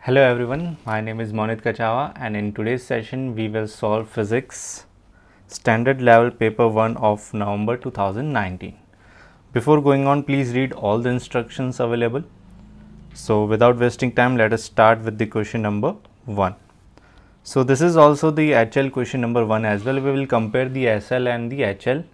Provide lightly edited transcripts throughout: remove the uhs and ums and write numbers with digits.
Hello everyone, my name is Monit Kachawa and in today's session we will solve physics standard level paper 1 of November 2019. Before going on, please read all the instructions available. So without wasting time, let us start with the question number 1. So this is also the HL question number 1 as well. We will compare the SL and the HL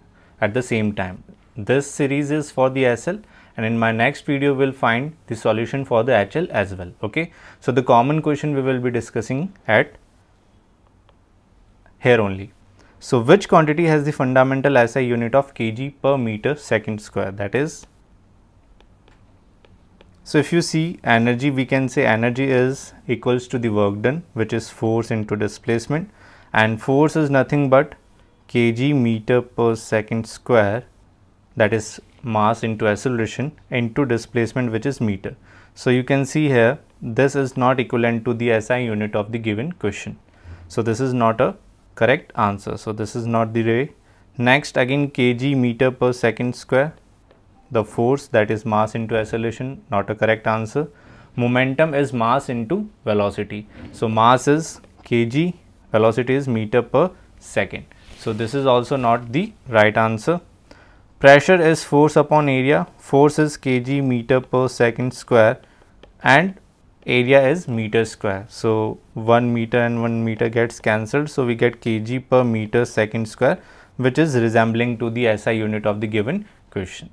at the same time. This series is for the SL and in my next video we will find the solution for the HL as well. Okay, so the common question we will be discussing at here only. So which quantity has the fundamental SI unit of kg per meter second square? That is, so if you see energy, we can say energy is equals to the work done, which is force into displacement, and force is nothing but kg meter per second square, that is mass into acceleration into displacement, which is meter. So you can see here this is not equivalent to the SI unit of the given question. So this is not a correct answer. So this is not the way. Next, again kg meter per second square, the force, that is mass into acceleration, not a correct answer. Momentum is mass into velocity. So mass is kg, velocity is meter per second. So this is also not the right answer. Pressure is force upon area, force is kg meter per second square and area is meter square. So 1 meter and 1 meter gets cancelled, so we get kg per meter second square, which is resembling to the SI unit of the given question.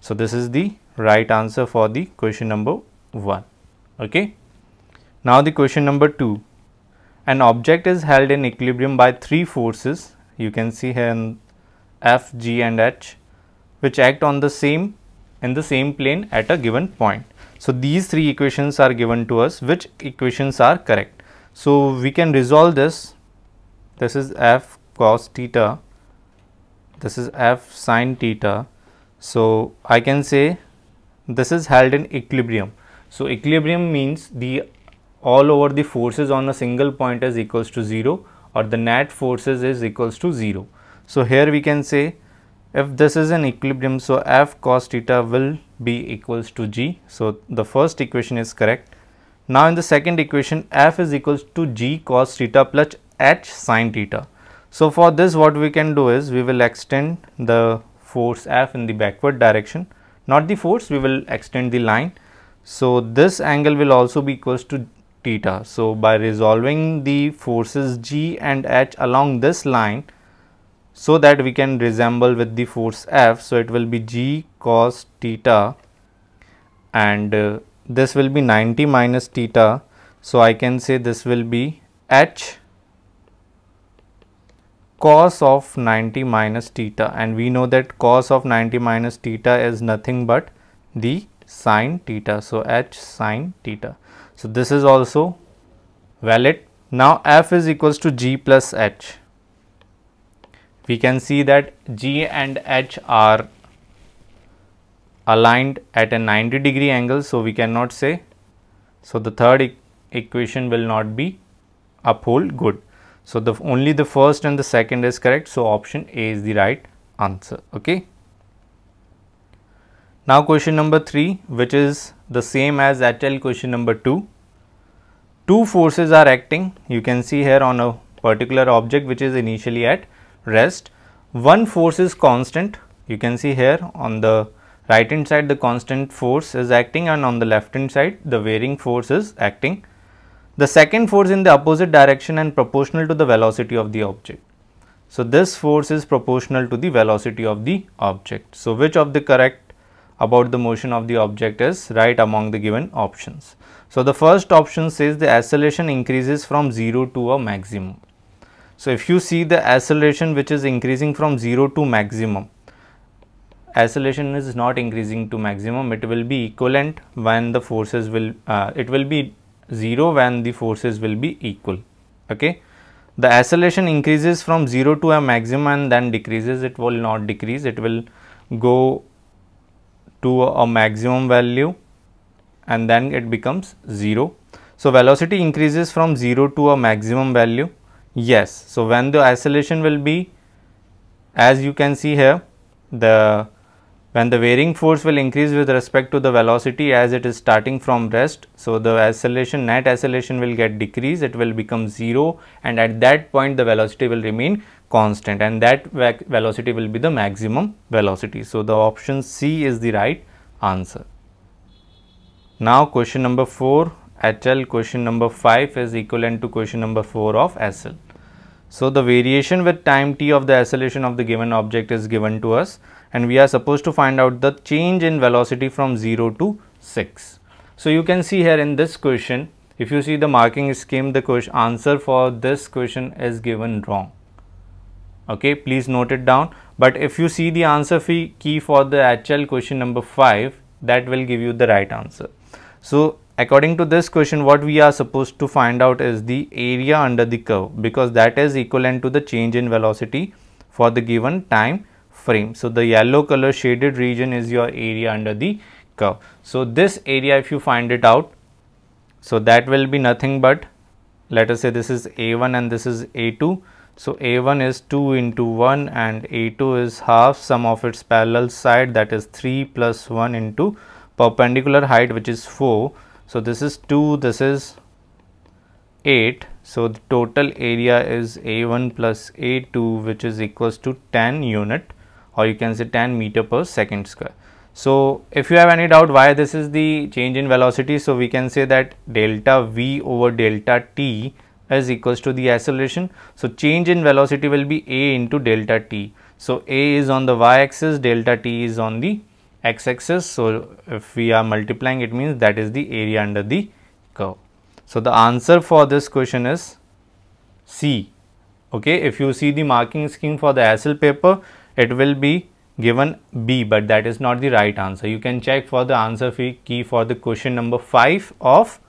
So this is the right answer for the question number 1. Okay. Now the question number 2. An object is held in equilibrium by 3 forces. You can see here in F, G and H, which act on the same plane at a given point. So these 3 equations are given to us. Which equations are correct? So we can resolve this. This is F cos theta, this is F sin theta. So I can say this is held in equilibrium. So equilibrium means the all over the forces on a single point is equals to 0 or the net forces is equals to 0. So here we can say if this is an equilibrium, so F cos theta will be equals to G. So the first equation is correct. Now in the second equation, F is equals to G cos theta plus H sin theta. So for this what we can do is we will extend the force F in the backward direction, not the force, we will extend the line. So this angle will also be equals to theta. So by resolving the forces G and H along this line, so that we can resemble with the force F, so it will be G cos theta and this will be 90 minus theta. So I can say this will be H cos of 90 minus theta, and we know that cos of 90 minus theta is nothing but the sin theta. So H sin theta. So this is also valid. Now F is equals to G plus H. We can see that G and H are aligned at a 90-degree angle, so we cannot say. So the third equation will not be uphold good. So only the first and the second is correct. So option A is the right answer. Okay. Now question number 3, which is the same as HL question number 2. Two forces are acting. You can see here on a particular object which is initially at rest. One force is constant. You can see here on the right hand side the constant force is acting and on the left hand side the varying force is acting. The second force in the opposite direction and proportional to the velocity of the object. So this force is proportional to the velocity of the object. So which of the correct about the motion of the object is right among the given options? So the first option says the acceleration increases from 0 to a maximum. So if you see the acceleration which is increasing from 0 to maximum, acceleration is not increasing to maximum, it will be equivalent when the forces will, it will be 0 when the forces will be equal. Okay. The acceleration increases from 0 to a maximum and then decreases, it will not decrease, it will go to a maximum value and then it becomes 0. So velocity increases from 0 to a maximum value. Yes. So when the acceleration will be, as you can see here, when the varying force will increase with respect to the velocity as it is starting from rest. So the acceleration, net acceleration will get decreased, it will become 0, and at that point the velocity will remain constant, and that velocity will be the maximum velocity. So the option C is the right answer. Now question number 4 HL, question number 5 is equivalent to question number 4 of SL. So the variation with time t of the acceleration of the given object is given to us, and we are supposed to find out the change in velocity from 0 to 6. So you can see here in this question, if you see the marking scheme, the answer for this question is given wrong. Okay, please note it down. But if you see the answer key for the HL question number 5, that will give you the right answer. So according to this question, what we are supposed to find out is the area under the curve, because that is equivalent to the change in velocity for the given time frame. So the yellow color shaded region is your area under the curve. So this area, if you find it out, so that will be nothing but, let us say this is A1 and this is A2. So A1 is 2 into 1 and A2 is half sum of its parallel side, that is 3 plus 1 into perpendicular height, which is 4. So this is 2, this is 8. So the total area is A1 plus A2, which is equals to 10 unit, or you can say 10 meter per second square. So if you have any doubt why this is the change in velocity, so we can say that delta V over delta T is equals to the acceleration. So change in velocity will be A into delta T. So A is on the y-axis, delta T is on the x-axis. So if we are multiplying, it means that is the area under the curve. So the answer for this question is C. Okay, if you see the marking scheme for the SL paper, it will be given B, but that is not the right answer. You can check for the answer key for the question number 5 of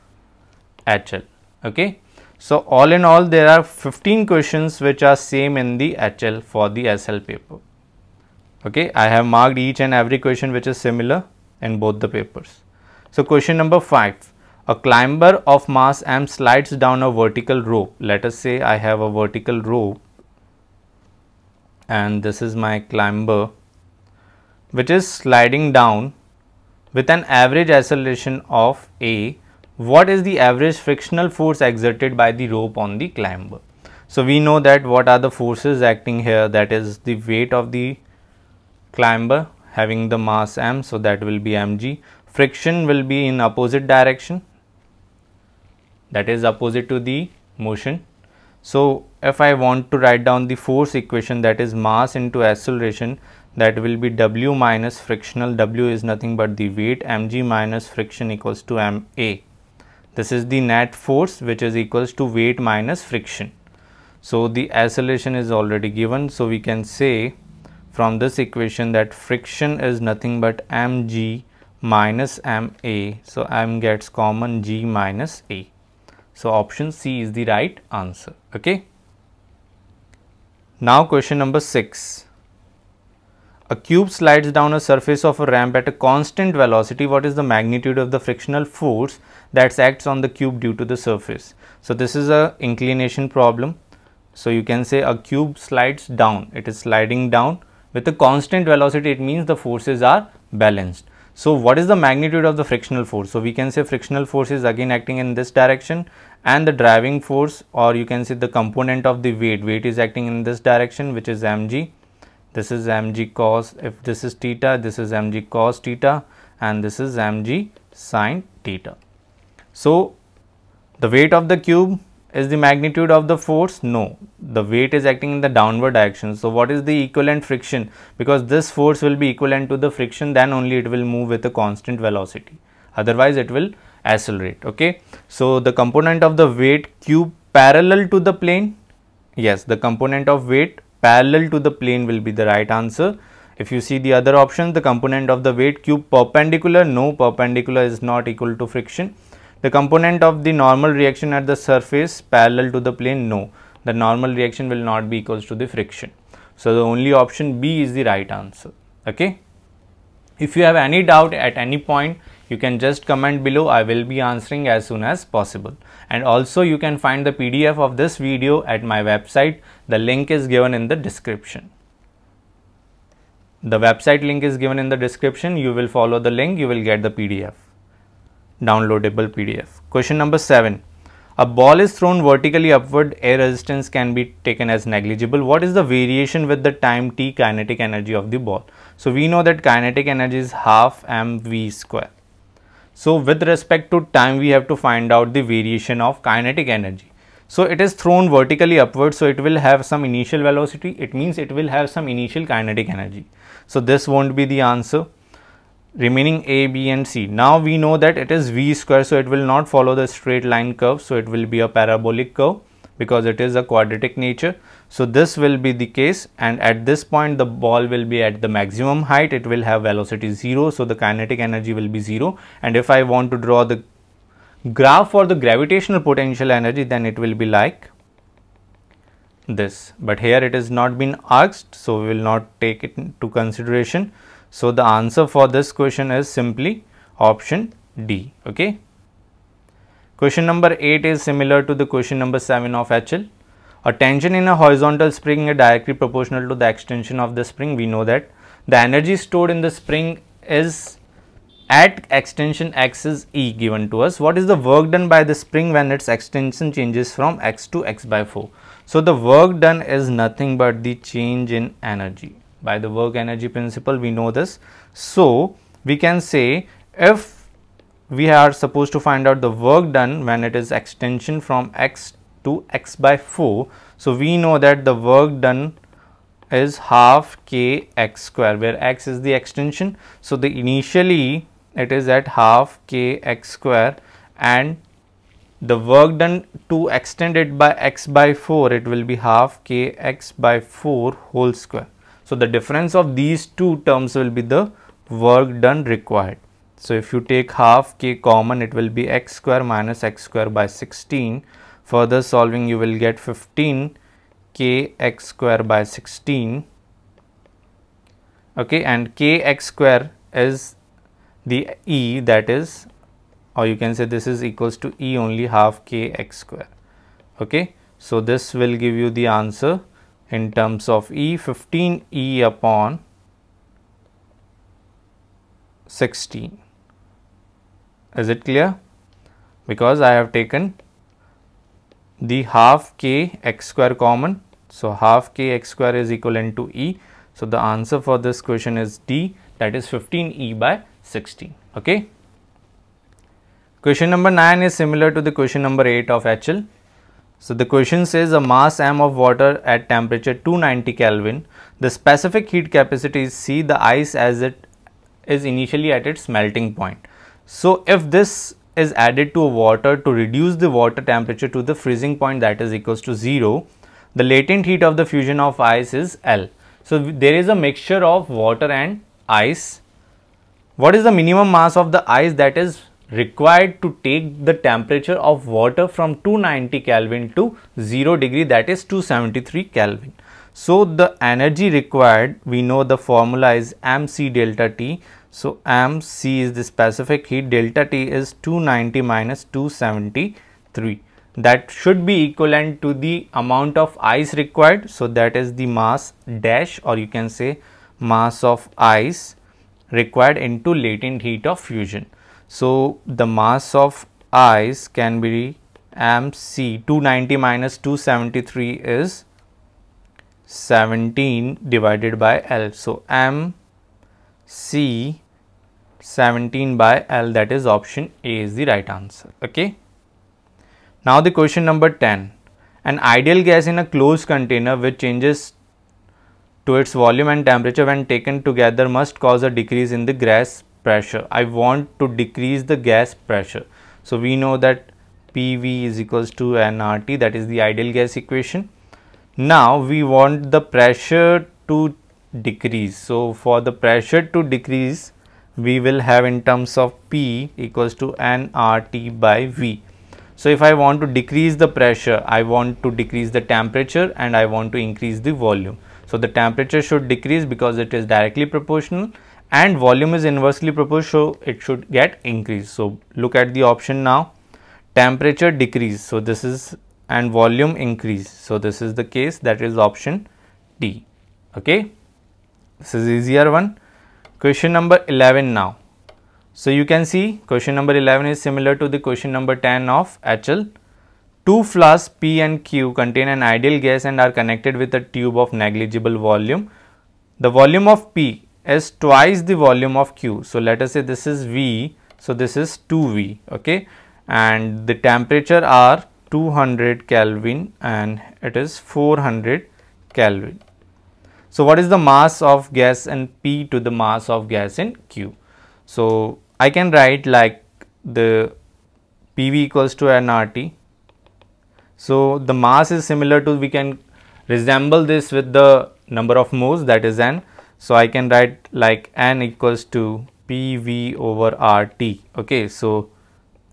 HL. Okay, so all in all there are 15 questions which are same in the HL for the SL paper. Okay, I have marked each and every question which is similar in both the papers. So question number 5, a climber of mass m slides down a vertical rope. Let us say I have a vertical rope and this is my climber, which is sliding down with an average acceleration of A. What is the average frictional force exerted by the rope on the climber? So we know that what are the forces acting here, that is the weight of the climber having the mass m, so that will be mg. Friction will be in opposite direction, that is opposite to the motion. So if I want to write down the force equation, that is mass into acceleration, that will be W minus frictional. W is nothing but the weight, mg minus friction equals to ma. This is the net force, which is equals to weight minus friction. So the acceleration is already given, so we can say from this equation that friction is nothing but mg minus ma. So m gets common, g minus a. So option C is the right answer. Okay. Now question number 6. A cube slides down a surface of a ramp at a constant velocity. What is the magnitude of the frictional force that acts on the cube due to the surface? So this is a inclination problem. So you can say a cube slides down. It is sliding down with a constant velocity. It means the forces are balanced. So what is the magnitude of the frictional force? So we can say frictional force is again acting in this direction, and the driving force, or you can say the component of the weight is acting in this direction, which is mg. This is mg cos, if this is theta, this is mg cos theta, and this is mg sin theta. So the weight of the cube is the magnitude of the force? No, the weight is acting in the downward direction. So what is the equivalent friction? Because this force will be equivalent to the friction, then only it will move with a constant velocity, otherwise it will accelerate. Okay, so the component of the weight cube parallel to the plane, yes, the component of weight parallel to the plane will be the right answer. If you see the other option, the component of the weight cube perpendicular, no, perpendicular is not equal to friction. The component of the normal reaction at the surface parallel to the plane, no, the normal reaction will not be equals to the friction. So the only option B is the right answer. Okay. If you have any doubt at any point, you can just comment below. I will be answering as soon as possible. And also you can find the PDF of this video at my website. The link is given in the description. The website link is given in the description. You will follow the link, you will get the PDF, downloadable PDF. Question number 7. A ball is thrown vertically upward, air resistance can be taken as negligible. What is the variation with the time t kinetic energy of the ball? So we know that kinetic energy is half mv square. So with respect to time, we have to find out the variation of kinetic energy. So it is thrown vertically upward, so it will have some initial velocity. It means it will have some initial kinetic energy. So this won't be the answer. Remaining A, B and C. Now we know that it is v square, so it will not follow the straight line curve. So it will be a parabolic curve because it is a quadratic nature. So this will be the case, and at this point the ball will be at the maximum height. It will have velocity 0, so the kinetic energy will be 0. And if I want to draw the graph for the gravitational potential energy, then it will be like this. But here it is not been asked, so we will not take it into consideration. So the answer for this question is simply option D. Okay. Question number 8 is similar to the question number 7 of HL. A tension in a horizontal spring is directly proportional to the extension of the spring. We know that the energy stored in the spring is at extension x is E given to us. What is the work done by the spring when its extension changes from x to x by 4? So the work done is nothing but the change in energy. By the work energy principle, we know this. So we can say, if we are supposed to find out the work done when it is extension from x to x by 4, so we know that the work done is half k x square, where x is the extension. So the initially it is at half k x square, and the work done to extend it by x by 4, it will be half k x by 4 whole square. So the difference of these two terms will be the work done required. So if you take half k common, it will be x square minus x square by 16. Further solving, you will get 15 k x square by 16. Okay, and k x square is the E, that is, or you can say this is equals to E only half k x square. Okay, so this will give you the answer in terms of E, 15 E upon 16. Is it clear? Because I have taken the half k x square common. So half k x square is equivalent to E. So the answer for this question is D, that is 15 E by 16. Okay. Question number 9 is similar to the question number 8 of HL. So the question says a mass m of water at temperature 290 Kelvin. The specific heat capacity is C, the ice as it is initially at its melting point. So if this is added to water to reduce the water temperature to the freezing point, that is equals to 0, the latent heat of the fusion of ice is L. So there is a mixture of water and ice. What is the minimum mass of the ice that is required to take the temperature of water from 290 Kelvin to 0 degree, that is 273 Kelvin. So the energy required, we know the formula is mc delta T. So mc is the specific heat, delta T is 290 minus 273. That should be equivalent to the amount of ice required. So that is the mass dash, or you can say mass of ice required into latent heat of fusion. So the mass of ice can be mc, 290 minus 273 is 17 divided by L. So mc 17 by L, that is option A is the right answer. Okay. Now the question number 10. An ideal gas in a closed container which changes to its volume and temperature when taken together must cause a decrease in the gas pressure. I want to decrease the gas pressure. So we know that PV is equals to nRT, that is the ideal gas equation. Now we want the pressure to decrease. So for the pressure to decrease, we will have in terms of P equals to nRT by V. So if I want to decrease the pressure, I want to decrease the temperature and I want to increase the volume. So the temperature should decrease because it is directly proportional, and volume is inversely proportional, so it should get increased. So look at the option now. Temperature decrease, so this is, and volume increase. So this is the case, that is option D. Okay. This is easier one. Question number 11 now. So you can see question number 11 is similar to the question number 10 of HL. Two flasks P and Q contain an ideal gas and are connected with a tube of negligible volume. The volume of P is twice the volume of Q. So let us say this is V. So this is 2V. Okay. And the temperature are 200 Kelvin and it is 400 Kelvin. So what is the mass of gas in P to the mass of gas in Q? So I can write like the PV equals to nRT. So the mass is similar to, we can resemble this with the number of moles, that is N. So I can write like N equals to PV over RT. Okay, so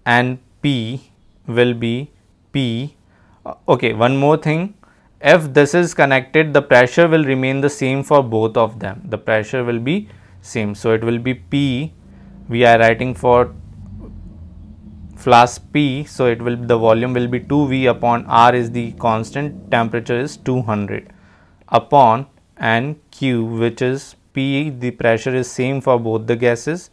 NP will be P. Okay, one more thing. If this is connected, the pressure will remain the same for both of them. The pressure will be same. So it will be P. We are writing for flask P. So it will, the volume will be 2V upon R is the constant, temperature is 200 upon NQ, which is P. The pressure is same for both the gases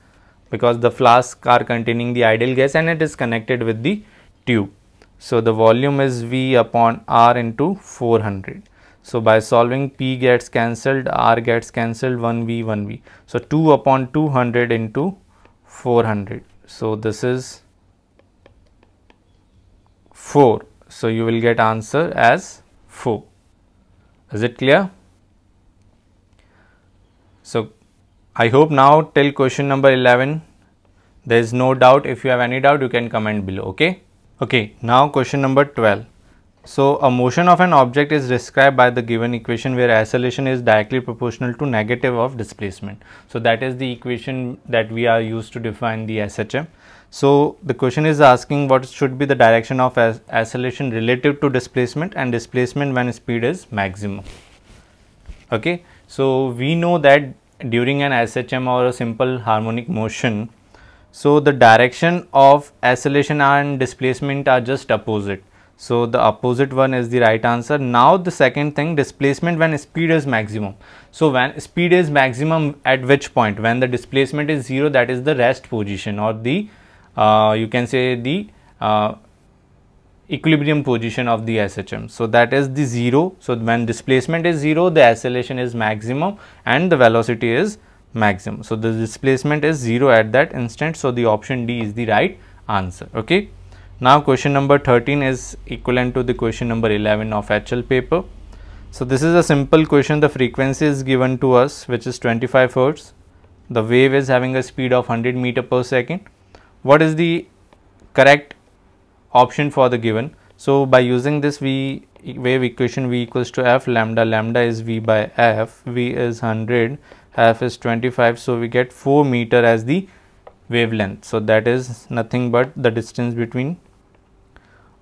because the flasks are containing the ideal gas and it is connected with the tube. So the volume is V upon R into 400. So by solving, P gets cancelled, R gets cancelled, 1V, 1V. So 2 upon 200 into 400. So this is 4. So you will get answer as 4. Is it clear? So I hope now till question number 11 there is no doubt. If you have any doubt, you can comment below. Okay. Okay, now question number 12. So a motion of an object is described by the given equation where acceleration is directly proportional to negative of displacement. So that is the equation that we are used to define the SHM. So the question is asking what should be the direction of acceleration relative to displacement and displacement when speed is maximum. Okay, so we know that during an SHM or a simple harmonic motion, so the direction of acceleration and displacement are just opposite. So the opposite one is the right answer. Now the second thing, displacement when speed is maximum. So when speed is maximum at which point? When the displacement is 0, that is the rest position, or the you can say the equilibrium position of the SHM. So that is the 0. So when displacement is 0, the acceleration is maximum and the velocity is maximum. So the displacement is 0 at that instant. So the option D is the right answer. Okay. Now question number 13 is equivalent to the question number 11 of HL paper. So this is a simple question. The frequency is given to us, which is 25 Hz. The wave is having a speed of 100 meter per second. What is the correct option for the given? So by using this wave equation, V equals to F lambda, lambda is V by F, V is 100, F is 25. So we get 4 meter as the wavelength. So that is nothing but the distance between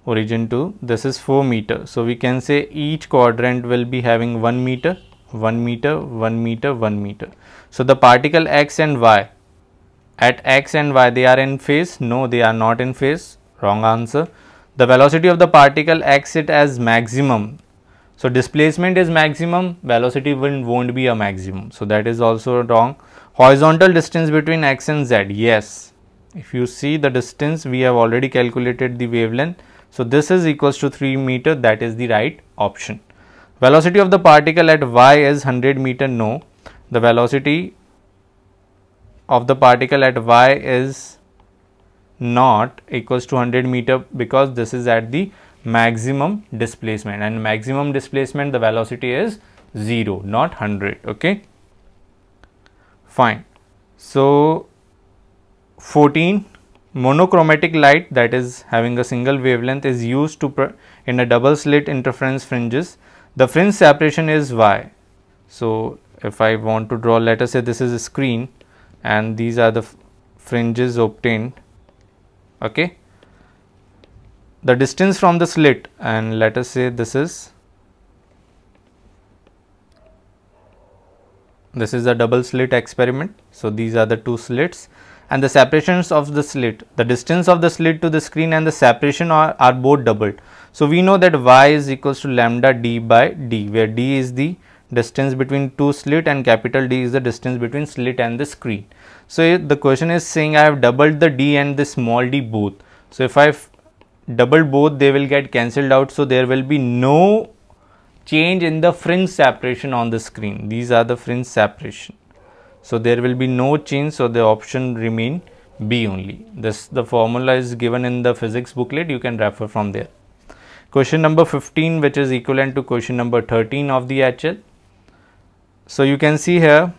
origin to this is 4 meter. So we can say each quadrant will be having 1 meter, 1 meter, 1 meter, 1 meter. So the particle X and Y, at X and Y they are in phase? No, they are not in phase. Wrong answer. The velocity of the particle X it as maximum. So displacement is maximum, velocity won't be a maximum. So that is also wrong. Horizontal distance between X and Z. Yes. If you see the distance, we have already calculated the wavelength. So this is equals to 3 meter. That is the right option. Velocity of the particle at Y is 100 meter. No. The velocity of the particle at Y is not equals to 100 meter because this is at the maximum displacement, and maximum displacement the velocity is 0, not 100. Okay, fine. So 14, monochromatic light that is having a single wavelength is used to in a double slit interference fringes. The fringe separation is Y. So if I want to draw, let us say this is a screen and these are the fringes obtained. Okay, the distance from the slit, and let us say this is a double slit experiment. So these are the two slits and the separations of the slit, the distance of the slit to the screen and the separation are both doubled. So we know that Y is equals to lambda d by d, where d is the distance between two slit, and capital D is the distance between slit and the screen. So the question is saying I have doubled the D and the small d both. So if I double both, they will get cancelled out, so there will be no change in the fringe separation on the screen. These are the fringe separation, so there will be no change, so the option remain B only. The formula is given in the physics booklet, you can refer from there. Question number 15, which is equivalent to question number 13 of the HL. So you can see here,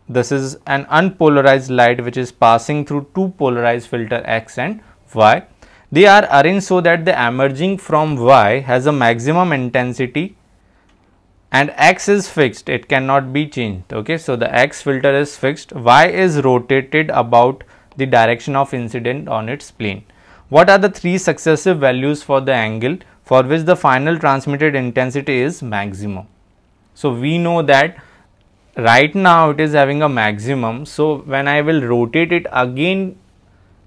this is an unpolarized light which is passing through two polarized filter X and Y. They are arranged so that the emerging from Y has a maximum intensity and X is fixed, it cannot be changed. Okay, so the X filter is fixed, Y is rotated about the direction of incident on its plane. What are the three successive values for the angle for which the final transmitted intensity is maximum? So we know that right now it is having a maximum, so when I will rotate it again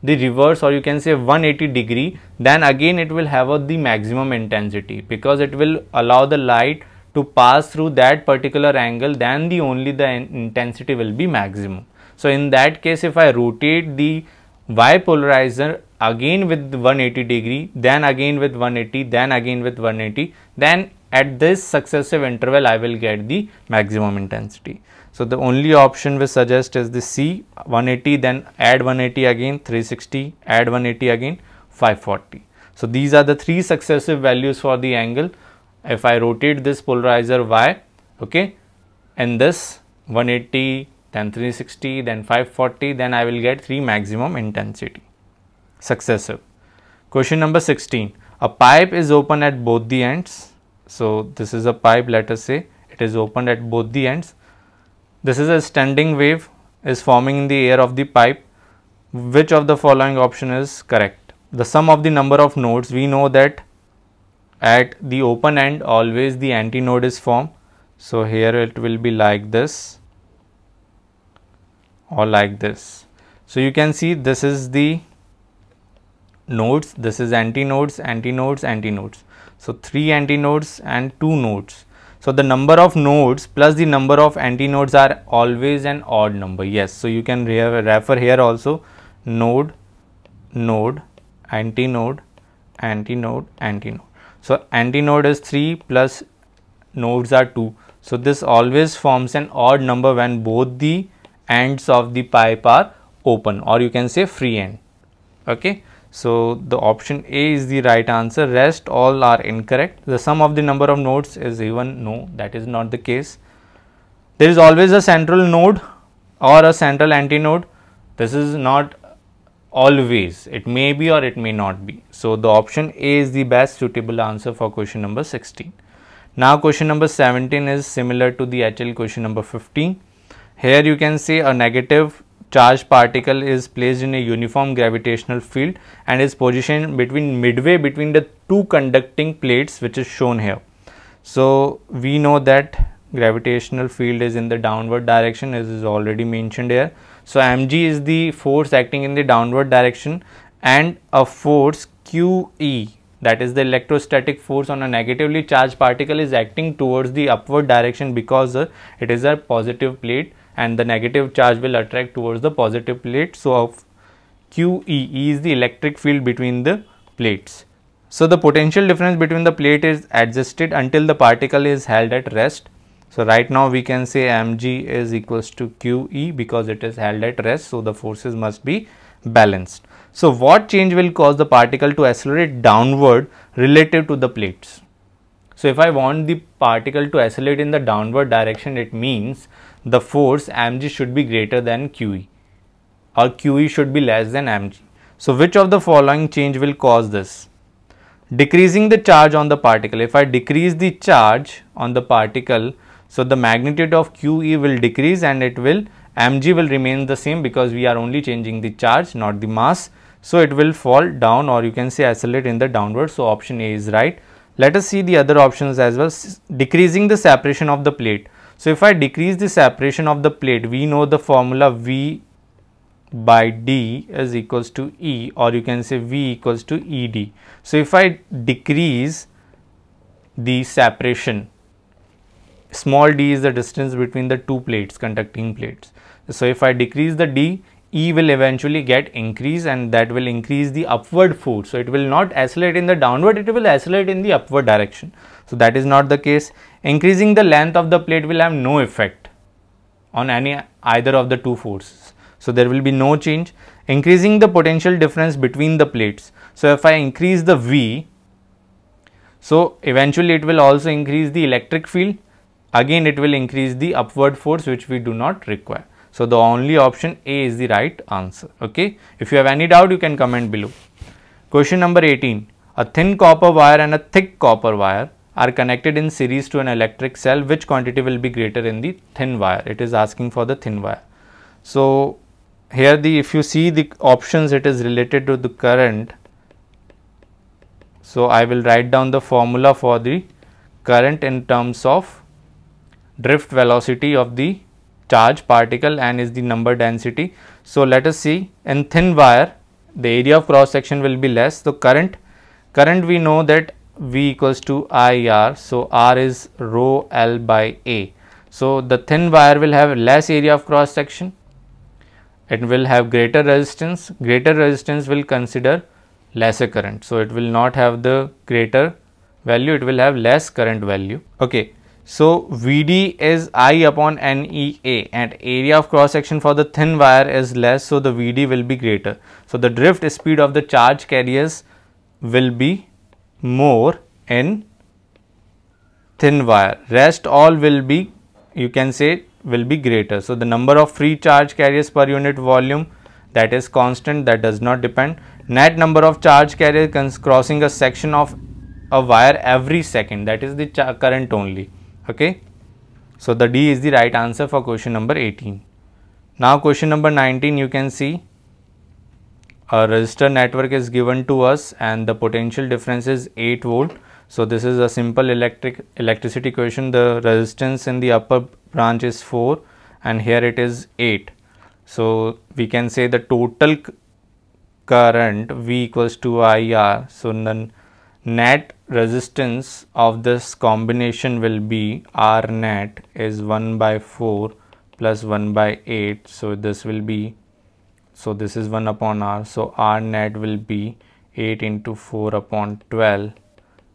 the reverse, or you can say 180 degree, then again it will have the maximum intensity, because it will allow the light to pass through that particular angle, then only the intensity will be maximum. So in that case, if I rotate the Y polarizer again with 180 degree, then again with 180, then again with 180, then at this successive interval I will get the maximum intensity. So the only option we suggest is the C, 180, then add 180 again, 360, add 180 again, 540. So these are the three successive values for the angle. If I rotate this polarizer Y, okay, and this 180, then 360, then 540, then I will get three maximum intensity successive. Question number 16. A pipe is open at both the ends. So this is a pipe, let us say it is opened at both the ends. This is a standing wave is forming in the air of the pipe. Which of the following option is correct? The sum of the number of nodes, we know that at the open end always the antinode is formed. So here it will be like this or like this. So you can see this is the nodes, this is antinodes, antinodes, antinodes. So 3 antinodes and 2 nodes. So the number of nodes plus the number of antinodes are always an odd number. Yes, so you can refer here also node, node, antinode, antinode, antinode. So antinode is 3 plus nodes are 2. So this always forms an odd number when both the ends of the pipe are open, or you can say free end. Okay. So the option A is the right answer, rest all are incorrect. The sum of the number of nodes is even, no, that is not the case. There is always a central node or a central antinode. This is not always, it may be or it may not be. So the option A is the best suitable answer for question number 16. Now question number 17 is similar to the HL question number 15. Here you can say a negative charged particle is placed in a uniform gravitational field and is positioned midway between the two conducting plates, which is shown here. So we know that gravitational field is in the downward direction, as is already mentioned here. So mg is the force acting in the downward direction, and a force QE, that is the electrostatic force on a negatively charged particle, is acting towards the upward direction because it is a positive plate and the negative charge will attract towards the positive plate. So of QE, E is the electric field between the plates. So the potential difference between the plate is adjusted until the particle is held at rest. So right now we can say mg is equals to QE because it is held at rest. So the forces must be balanced. So what change will cause the particle to accelerate downward relative to the plates? So if I want the particle to accelerate in the downward direction, it means the force mg should be greater than QE, or QE should be less than mg. So which of the following change will cause this? Decreasing the charge on the particle. If I decrease the charge on the particle, so the magnitude of QE will decrease and mg will remain the same because we are only changing the charge, not the mass. So it will fall down, or you can say accelerate in the downward. So option A is right. Let us see the other options as well. Decreasing the separation of the plate. So if I decrease the separation of the plate, we know the formula V by D is equals to E, or you can say V equals to ED. So if I decrease the separation small d is the distance between the two plates, conducting plates. So if I decrease the d, E will eventually get increase, and that will increase the upward force. So it will not accelerate in the downward, it will accelerate in the upward direction. So that is not the case. Increasing the length of the plate will have no effect on either of the two forces. So there will be no change. Increasing the potential difference between the plates. So if I increase the V, so eventually it will also increase the electric field. Again it will increase the upward force, which we do not require. So the only option A is the right answer. Okay. If you have any doubt, you can comment below. Question number 18. A thin copper wire and a thick copper wire are connected in series to an electric cell. Which quantity will be greater in the thin wire? It is asking for the thin wire. So here if you see the options, it is related to the current. So I will write down the formula for the current in terms of drift velocity of the charge particle and is the number density. So let us see, in thin wire the area of cross section will be less. So current we know that V equals to IR. So R is rho L by A. So the thin wire will have less area of cross section. It will have greater resistance. Greater resistance will consider lesser current. So it will not have the greater value, it will have less current value. Okay. So Vd is I upon NEA, and area of cross section for the thin wire is less, so the Vd will be greater. So the drift speed of the charge carriers will be more in thin wire. Rest all will be, you can say, will be greater. So the number of free charge carriers per unit volume, that is constant, that does not depend. Net number of charge carriers crossing a section of a wire every second, that is the current only. Okay. So the D is the right answer for question number 18. Now question number 19, you can see a resistor network is given to us and the potential difference is 8 volt. So this is a simple electricity question. The resistance in the upper branch is 4 and here it is 8. So we can say the total current V equals to IR. So the net resistance of this combination will be R net is 1 by 4 plus 1 by 8. So this will be, so this is 1 upon R. So R net will be 8 into 4 upon 12.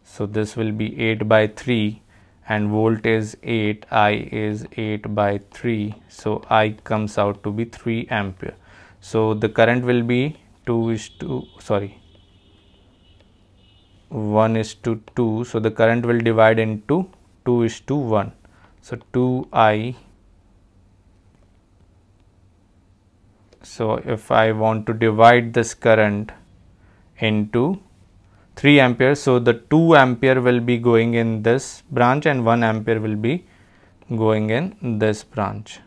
So this will be 8 by 3 and volt is 8, I is 8 by 3. So I comes out to be 3 ampere. So the current will be 1 is to 2. So the current will divide into 2 is to 1. So 2I. So if I want to divide this current into 3 ampere, so the 2 ampere will be going in this branch and 1 ampere will be going in this branch.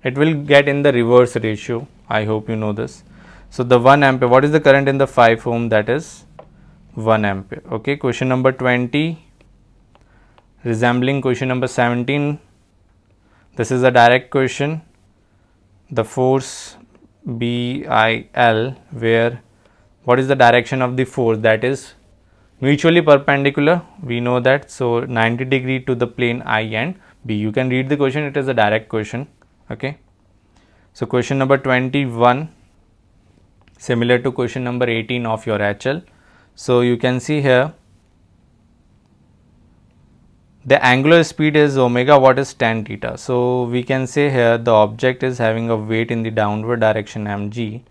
It will get in the reverse ratio. I hope you know this. So the 1 ampere, what is the current in the 5 ohm? That is 1 ampere. Okay. Question number 20, resembling question number 17. This is a direct question. The force BIL, where what is the direction of the force? That is mutually perpendicular, we know that. So 90 degree to the plane I and B. You can read the question, it is a direct question. Okay. So question number 21, similar to question number 18 of your HL. So you can see here the angular speed is omega, what is tan theta. So we can say here the object is having a weight in the downward direction mg.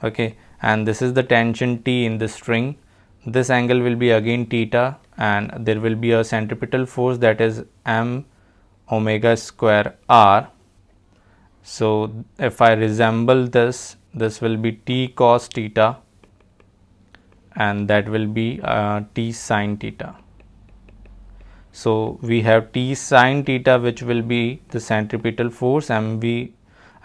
Okay. And this is the tension T in the string. This angle will be again theta and there will be a centripetal force, that is m omega square r. So if I resemble this, this will be T cos theta and that will be T sin theta. So we have T sin theta, which will be the centripetal force m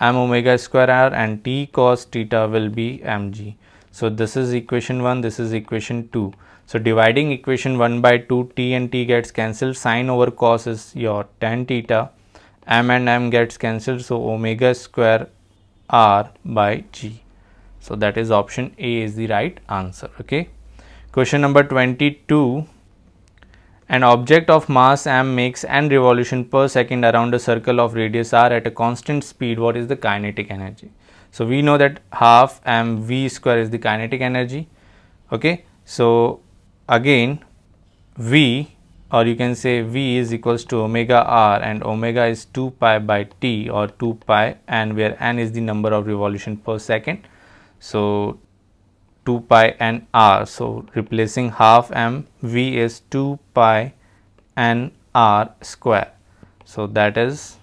omega square r, and T cos theta will be mg. So this is equation 1, this is equation 2. So dividing equation 1 by 2, T and T gets cancelled, sin over cos is your tan theta, m and m gets cancelled, so omega square r by g. So that is option A is the right answer. Okay. Question number 22, An object of mass m makes n revolution per second around a circle of radius r at a constant speed. What is the kinetic energy? So we know that half mv square is the kinetic energy. Okay, so again v, or you can say v is equals to omega r, and omega is 2 pi by t or 2 pi n, where n is the number of revolution per second. So 2 pi n r. So replacing half m v is 2 pi n r square. So that is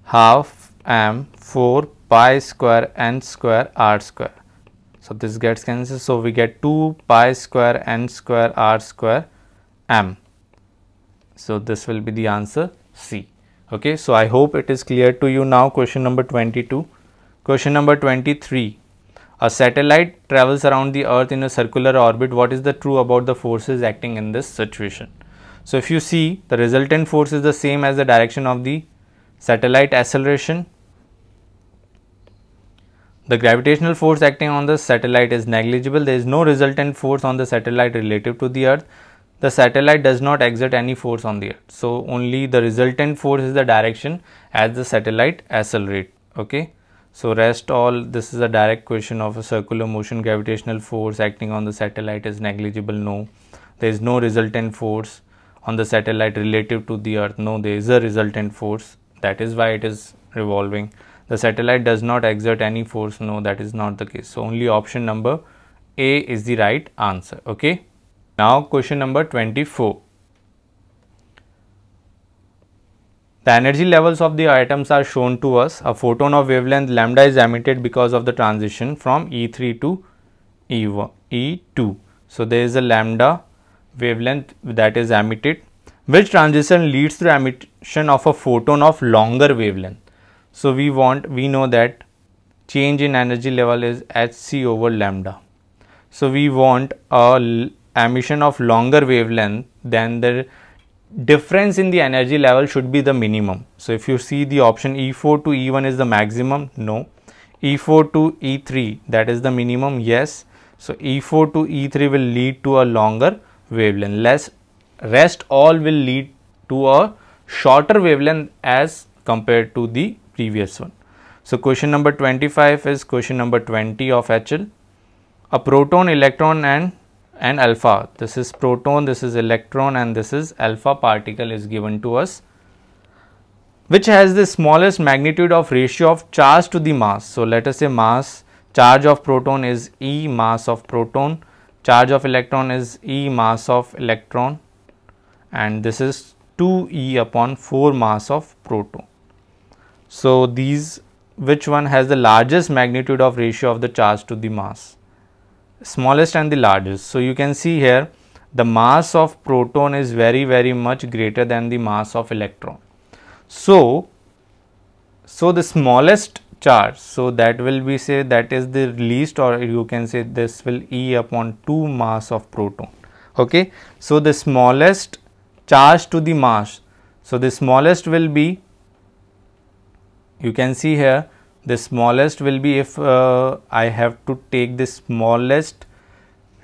half m 4 pi square n square r square. So this gets cancelled. So we get 2 pi square n square r square m. So this will be the answer C. Okay, so I hope it is clear to you now. Question number 22. Question number 23. A satellite travels around the earth in a circular orbit. What is the true about the forces acting in this situation? So if you see, the resultant force is the same as the direction of the satellite acceleration. The gravitational force acting on the satellite is negligible. There is no resultant force on the satellite relative to the earth. The satellite does not exert any force on the earth. So only the resultant force is the direction as the satellite accelerate. Okay. So rest all, this is a direct question of a circular motion. Gravitational force acting on the satellite is negligible. No. There is no resultant force on the satellite relative to the earth. No, there is a resultant force. That is why it is revolving. The satellite does not exert any force. No, that is not the case. So only option number A is the right answer. Okay. Now question number 24. The energy levels of the atoms are shown to us. A photon of wavelength lambda is emitted because of the transition from E3 to E2. So there is a lambda wavelength that is emitted. Which transition leads to emission of a photon of longer wavelength? So we know that change in energy level is hc over lambda. So we want a emission of longer wavelength, then the difference in the energy level should be the minimum. So if you see the option E4 to E1 is the maximum, no. E4 to E3, that is the minimum, yes. So E4 to E3 will lead to a longer wavelength. Rest all will lead to a shorter wavelength as compared to the previous one. So question number 25 is question number 20 of HL. A proton, electron and alpha. This is proton, this is electron, and this is alpha particle is given to us, which has the smallest magnitude of ratio of charge to the mass. So let us say mass, charge of proton is E mass of proton, charge of electron is E mass of electron, and this is 2E upon 4 mass of proton. So these, which one has the largest magnitude of ratio of the charge to the mass? Smallest and the largest. So you can see here the mass of proton is very much greater than the mass of electron. So the smallest charge, so that will be, say, that is the least, or you can say this will E upon 2 mass of proton. Okay. So the smallest charge to the mass, so the smallest will be, you can see here, the smallest will be, if I have to take the smallest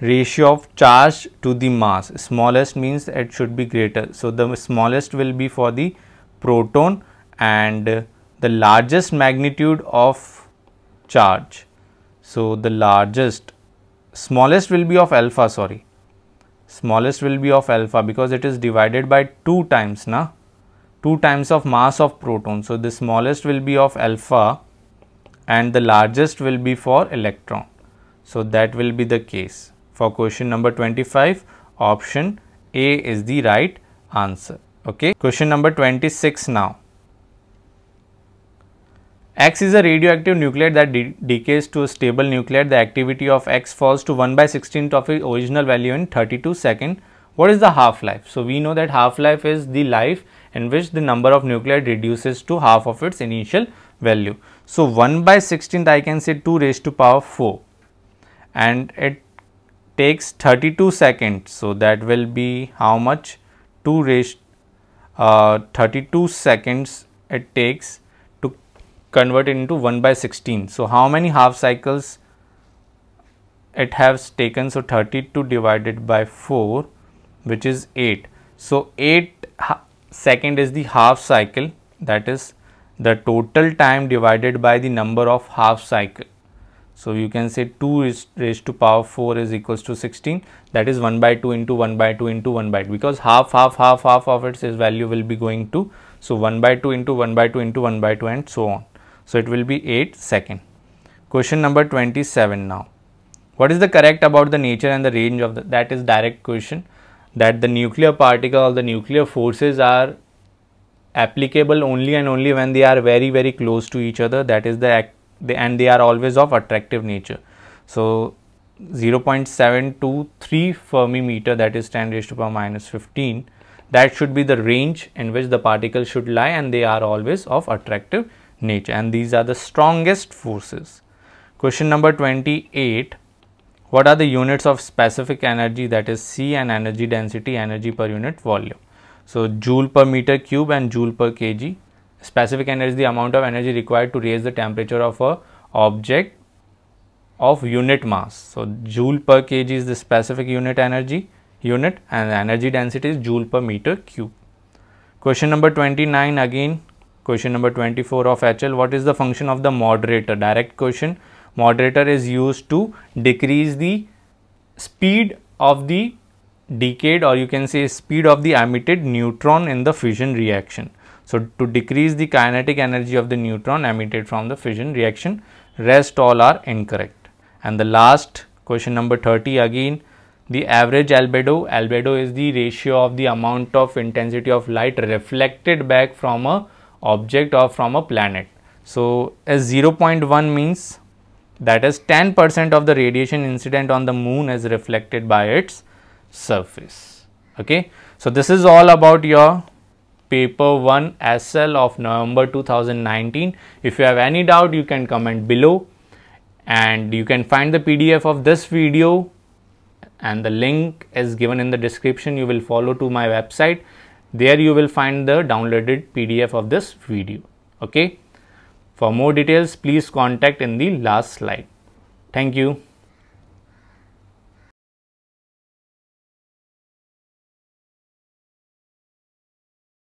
ratio of charge to the mass, smallest means it should be greater. So the smallest will be for the proton, and the largest magnitude of charge. So the smallest will be of alpha, sorry. Smallest will be of alpha because it is divided by 2 times, na? 2 times of mass of proton. So the smallest will be of alpha and the largest will be for electron. So that will be the case. For question number 25, option A is the right answer. Okay. Question number 26 now. X is a radioactive nuclide that decays to a stable nuclide. The activity of X falls to 1/16th of its original value in 32 seconds. What is the half-life? So we know that half-life is the life in which the number of nuclide reduces to half of its initial value. So 1/16th I can say 2 raised to power 4, and it takes 32 seconds. So that will be how much? 32 seconds it takes to convert it into 1/16. So how many half cycles it has taken? So 32 divided by 4 which is 8. So 8 second is the half cycle, that is the total time divided by the number of half cycle. So you can say 2 is raised to power 4 is equals to 16, that is 1 by 2 into 1 by 2 into 1 by 2, because half of its value will be going to, so 1 by 2 into 1 by 2 into 1 by 2 and so on. So it will be 8 second. Question number 27 now. What is the correct about the nature and the range of that is direct question, that the nuclear particle or the nuclear forces are applicable only and only when they are very close to each other, that is and they are always of attractive nature. So 0.723 Fermi meter, that is 10 raised to power minus 15, that should be the range in which the particles should lie, and they are always of attractive nature, and these are the strongest forces. Question number 28. What are the units of specific energy, that is C, and energy density, energy per unit volume? So joule per meter cube and joule per kg. Specific energy is the amount of energy required to raise the temperature of a object of unit mass. So joule per kg is the specific unit energy unit, and the energy density is joule per meter cube. Question number 29 again. Question number 24 of HL. What is the function of the moderator? Direct question. Moderator is used to decrease the speed of the decayed, or you can say speed of the emitted neutron in the fission reaction. So to decrease the kinetic energy of the neutron emitted from the fission reaction. Rest all are incorrect. And the last question number 30 again, the average albedo. Albedo is the ratio of the amount of intensity of light reflected back from a object or from a planet. So as 0.1 means that is 10% of the radiation incident on the moon is reflected by its surface. Okay, so this is all about your paper 1 SL of November 2019. If you have any doubt, you can comment below, and you can find the PDF of this video, and the link is given in the description. You will follow to my website. There you will find the downloaded PDF of this video. Okay, for more details please contact in the last slide. Thank you.